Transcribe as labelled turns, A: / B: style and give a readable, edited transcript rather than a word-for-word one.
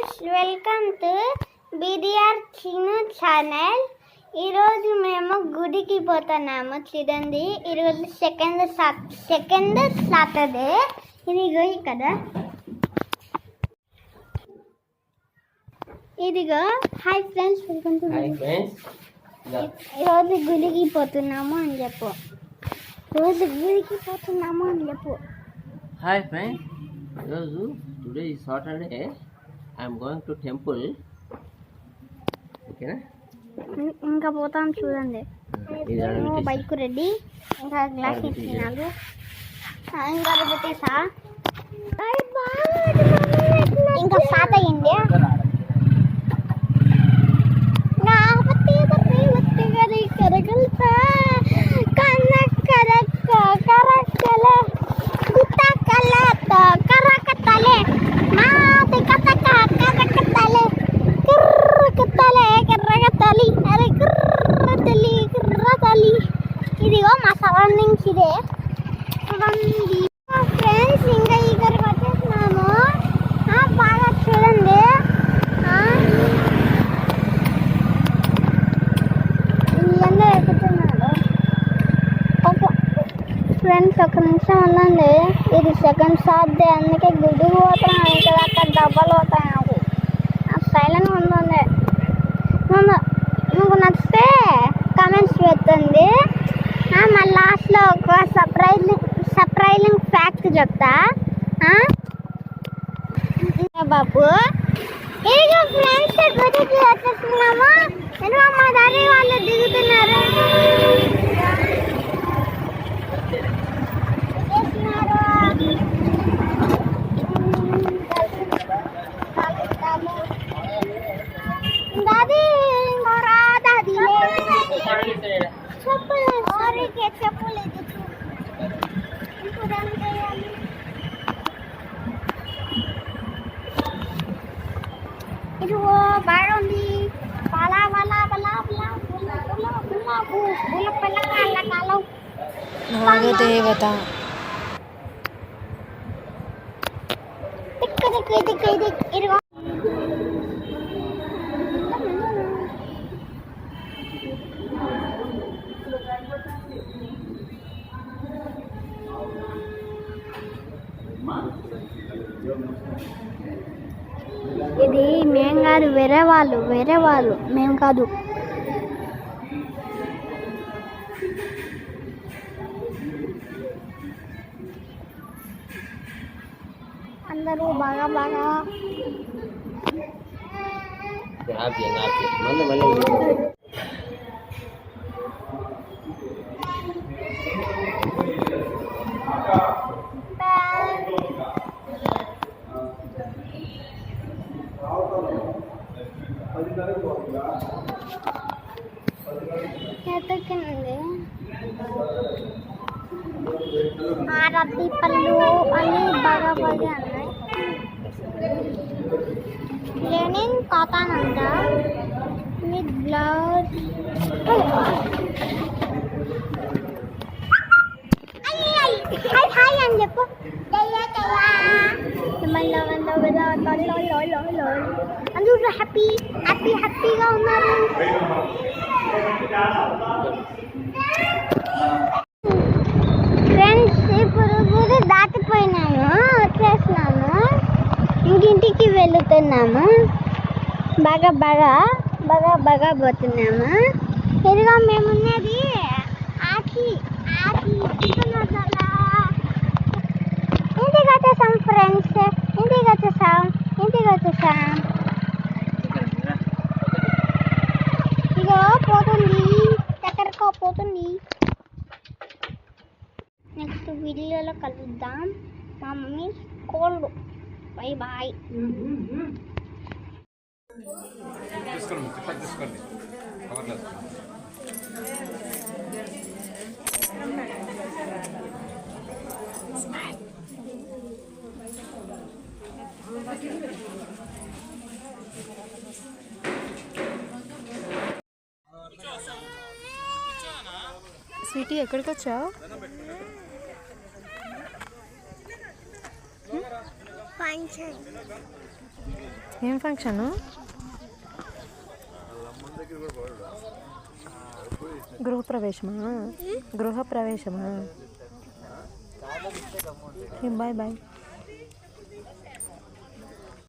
A: Friends, welcome to BDR Chinu channel. ఈరోజు మేము గుడికి పోతున్నాము. చూడండి, ఈరోజు సెకండ్ సాటర్డే. ఇదిగో కదా, ఇదిగో. Hi friends, welcome to. ఈరోజు గుడికి పోతున్నాము అని చెప్పు. రోజు గుడికి పోతున్నాము అని చెప్పు.
B: హాయ్ ఫ్రెండ్స్, ఈరోజు today is Saturday. I am going to temple. ఓకేనా?
A: ఇంకా పోతాం చూడండి. బైక్ రెడీ, ఇంకా గ్లాస్ ఇచ్చినారు, ఇంకా పెట్టేసా, ఇంకా స్టార్ట్ అయ్యింది. ఇదిగో మా సరౌండింగ్స్ ఇదే చూడండి ఫ్రెండ్స్. ఇంకా ఇక్కడికి వచ్చేసినాము. బాగా చూడండి. ఎండ ఎక్కుతున్నారు. ఫ్రెండ్స్, ఒక నిమిషం ఉందండి. ఇది సెకండ్ సాటర్డే, అందుకే గుడికి పోతున్నాం. ఇంకా అక్కడ డబ్బాలు పోతాయి. నాకు సైలెంట్గా ఉందండి. మీకు నచ్చితే కామెంట్స్ పెట్టండి. మా లాస్ట్లో ఒక సర్ప్రైజింగ్ ఫ్యాక్ట్ చెప్తా బాబు. ఇదిగో ఫ్రెండ్స్, గుడికి వచ్చేస్తున్నాము. ఇదిగో మా దారి వాళ్ళు దిగుతున్నారు. దాది దాది చెప్పలేదు. ఇదిగో బాగా ఉంది. బలా బలా బలా
C: నాగదేవత
A: ఇదిగో ఇది మేం కాదు, వేరే వాళ్ళు మేము కాదు. అందరూ బాగా ఎత్తుకునండి. రద్దీ పళ్ళు అన్నీ బాగా ఉన్నాయి. లెనిన్ కాటన్ అంట విత్ బ్లౌజ్. హాయ్ అని చెప్పు. అందరూ హ్యాపీగా ఉన్నారు. ఫ్రెండ్స్, ఇప్పుడు గుడి దాటిపోయినాము, వచ్చేసినాము. ఇంటికి వెళుతున్నాము. బాగా పోతున్నాము. ఇదిగా మేమున్నది ఇంటికి వచ్చేసాం ఫ్రెండ్స్. ఇంటికి వచ్చేసాం. ఇదిగో పోతుంది, ఎక్కడికో పోతుంది. నెక్స్ట్ వీడియోలో కలుద్దాం. మా మమ్మీ కోల్డ్. బాయ్.
C: స్వీటీ, ఎక్కడికి వచ్చావు?
A: ఫంక్షన్.
C: ఏం ఫంక్షను? గృహప్రవేశమా? Bye bye.